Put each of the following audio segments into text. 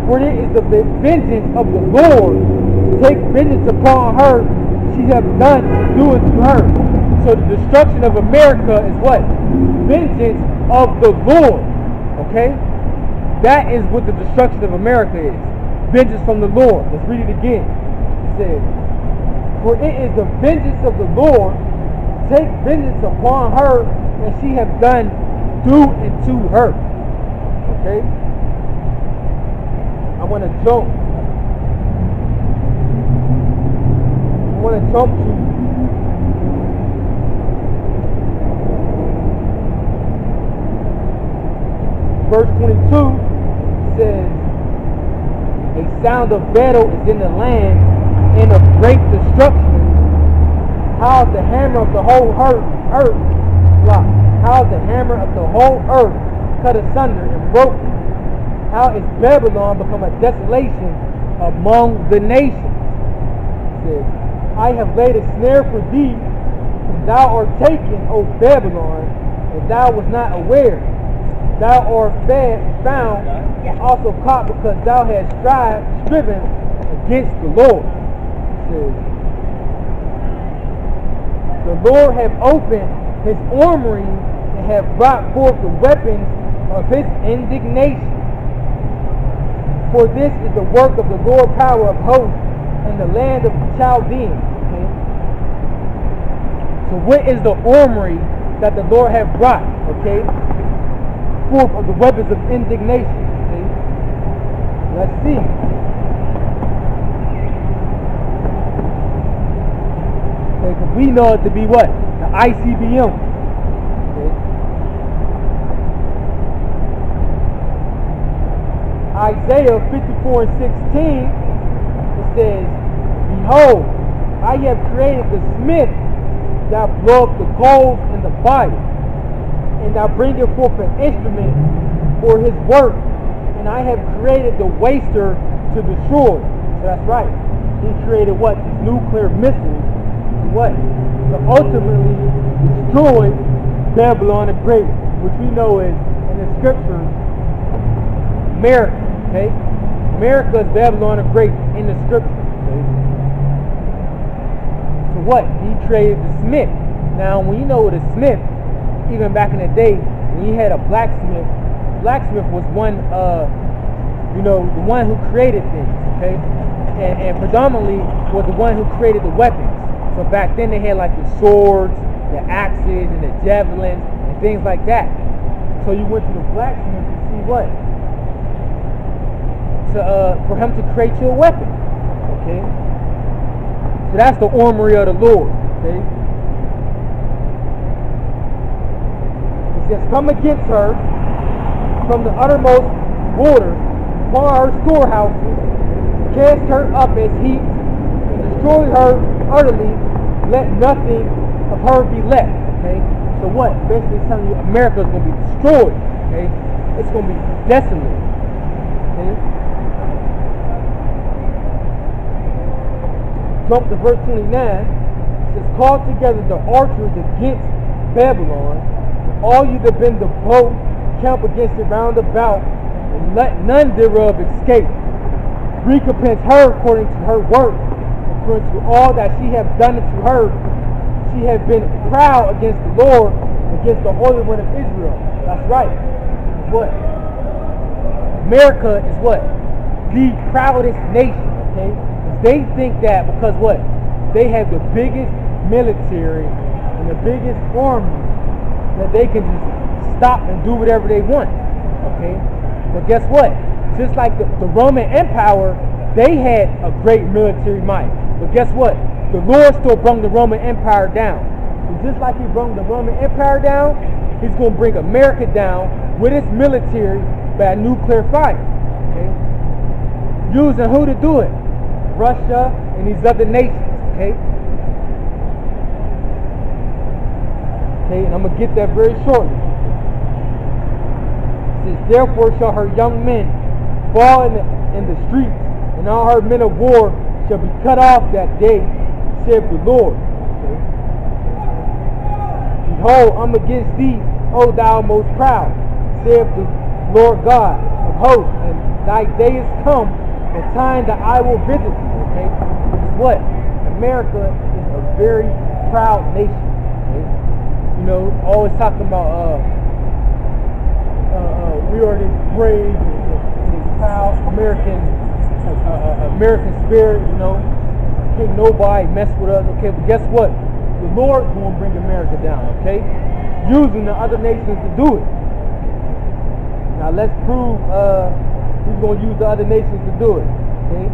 For it is the vengeance of the Lord. Take vengeance upon her. She hath done, do it to her. So the destruction of America is what? Vengeance of the Lord. Okay? That is what the destruction of America is. Vengeance from the Lord. Let's read it again. It says, for it is the vengeance of the Lord. Take vengeance upon her, and she hath done, do unto her. Okay? I want to jump. To verse 22. Says, a sound of battle is in the land, and of great destruction. How the hammer of the whole earth, how the hammer of the whole earth cut asunder and broken. How is Babylon become a desolation among the nations? It says, I have laid a snare for thee, and thou art taken, O Babylon, and thou was not aware. Thou art found and also caught, because thou hast striven against the Lord. It says, the Lord hath opened his armory and hath brought forth the weapons of his indignation. For this is the work of the Lord power of hosts in the land of the Chaldeans. Okay? So what is the armory that the Lord hath brought? Okay? Forth of the weapons of indignation. Okay? Let's see. Okay, because we know it to be what? The ICBM. Okay? Isaiah 54 and 16, it says, behold, I have created the smith that bloweth the coals in the fire, and thou bringeth forth an instrument for his work, and I have created the waster to destroy. So that's right. He created what? These nuclear missiles. What? To ultimately destroy Babylon the Great, which we know is in the scriptures America. Okay? America is Babylon the Great in the scriptures. Okay? So what? He created the smith. Now, when you know the smith, even back in the day, when you had a blacksmith was one, the one who created things. Okay? And predominantly was the one who created the weapons. So back then they had like the swords, the axes, and the javelins, and things like that. So you went to the blacksmith to see what? For him to create you a weapon. Okay? So that's the armory of the Lord. Okay? It says, come against her from the uttermost border, upon her storehouses, cast her up as heaps, and destroy her utterly, let nothing of her be left. Okay? So what? Basically it's telling you America is going to be destroyed. Okay? It's going to be desolate. Okay? Jump to verse 29. It says, call together the archers against Babylon, all you that bend the bow, camp against it round about, and let none thereof escape. Recompense her according to her work, according to all that she hath done unto her. She hath been proud against the Lord, against the Holy One of Israel. That's right. What? America is what? The proudest nation. Okay? They think that because what? They have the biggest military and the biggest army, that they can just stop and do whatever they want. Okay? But guess what? Just like the Roman Empire, they had a great military might. But guess what? The Lord still brought the Roman Empire down. And just like he brought the Roman Empire down, he's going to bring America down with its military by nuclear fire. Okay? Using who to do it? Russia and these other nations. Okay? Okay, and I'm going to get that very shortly. It says, therefore shall her young men fall in the streets, and all her men of war shall be cut off that day, saith the Lord. Okay? Behold, I'm against thee, O thou most proud, saith the Lord God of hosts, and thy day is come, the time that I will visit thee. Okay? Guess what? America is a very proud nation. Okay? You know, always talking about we are this brave and this proud American spirit. You know, can't nobody mess with us. Okay, but guess what? The Lord's going to bring America down. Okay, using the other nations to do it. Now let's prove He's going to use the other nations to do it. Okay.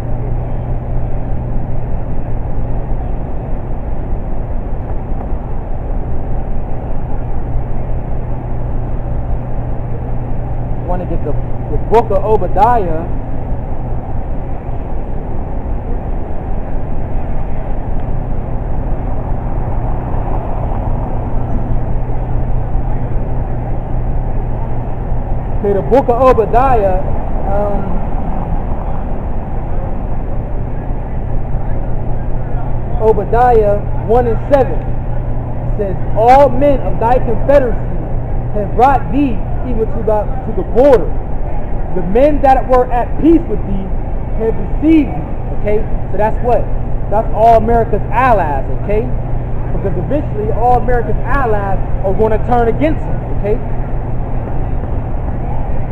Want to get the book of Obadiah. Okay, the book of Obadiah. Obadiah 1 and 7 says, all men of thy confederacy have brought thee even to the border. The men that were at peace with thee have deceived thee. Okay, so that's what? That's all America's allies. Okay, because eventually all America's allies are going to turn against him. Okay,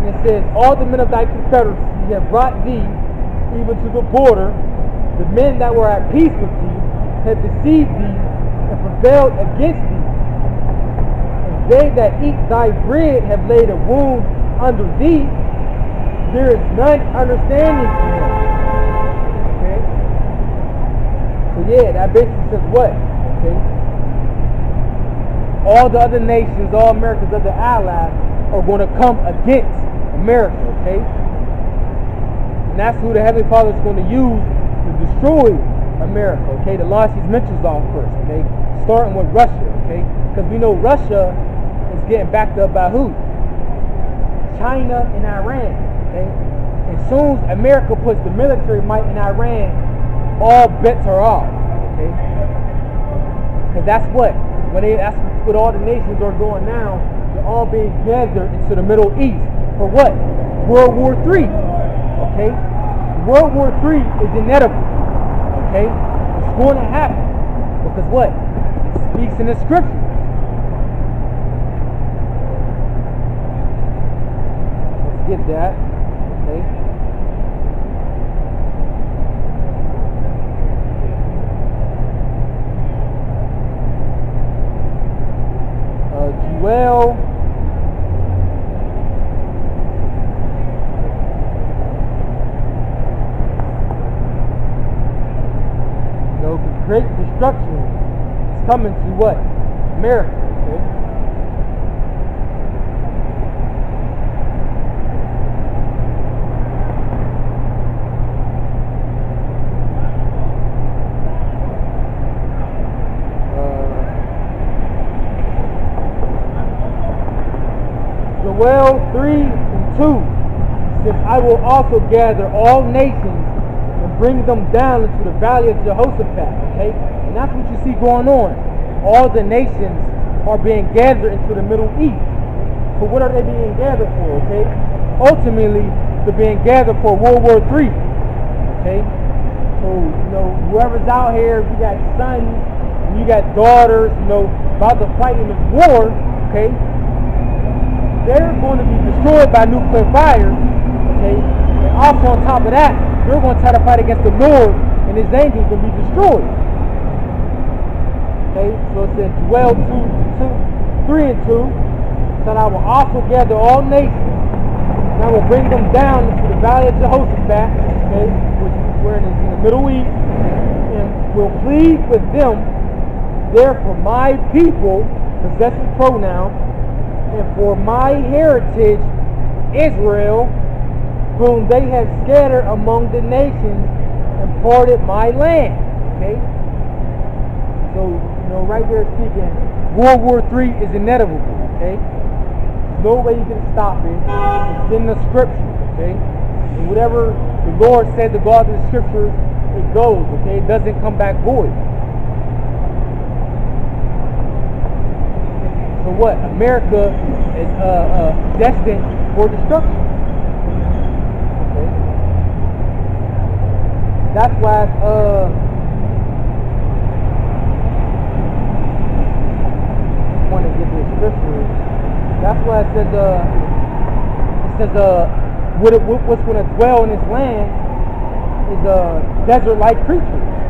and it says, all the men of thy confederacy have brought thee even to the border. The men that were at peace with thee have deceived thee and prevailed against thee. They that eat thy bread have laid a wound under thee. There is none understanding in them. Okay? So yeah, that basically says what? Okay? All the other nations, all America's other allies are going to come against America. Okay? And that's who the Heavenly Father is going to use to destroy America. Okay? To launch these missiles off first. Okay? Starting with Russia. Okay? Because we know Russia is getting backed up by who? China and Iran. Okay? As soon as America puts the military might in Iran, all bets are off. Okay? Because that's what all the nations are doing now. They're all being gathered into the Middle East. For what? World War III. Okay? World War III is inevitable. Okay? It's going to happen. Because what? It speaks in the scriptures. Get that, okay? Joel. So the great destruction is coming to what? America, okay? Joel 3 and 2 says, I will also gather all nations and bring them down into the valley of Jehoshaphat. Okay? And that's what you see going on. All the nations are being gathered into the Middle East. So what are they being gathered for? Okay? Ultimately, they're being gathered for World War III. Okay? So, you know, whoever's out here, you got sons, and you got daughters, you know, about to fight in this war, okay? They're going to be destroyed by nuclear fire, okay? And also on top of that, they're going to try to fight against the Lord, and his angels will be destroyed. Okay, so it says Joel 3 and 2, said I will also gather all nations, and I will bring them down into the valley of Jehoshaphat, okay, which is where it is in the Middle East, and will plead with them there for my people, possessive pronoun, and for my heritage, Israel, whom they have scattered among the nations and parted my land. Okay? So, you know, right there speaking, World War III is inevitable. Okay? There's no way you can stop it. It's in the scriptures. Okay? And whatever the Lord said to God in the scriptures, it goes. Okay? It doesn't come back void. So what? America is destined for destruction. Okay? why it's, I want to get this scripture. That's why it says what's going to dwell in this land is desert-like creatures.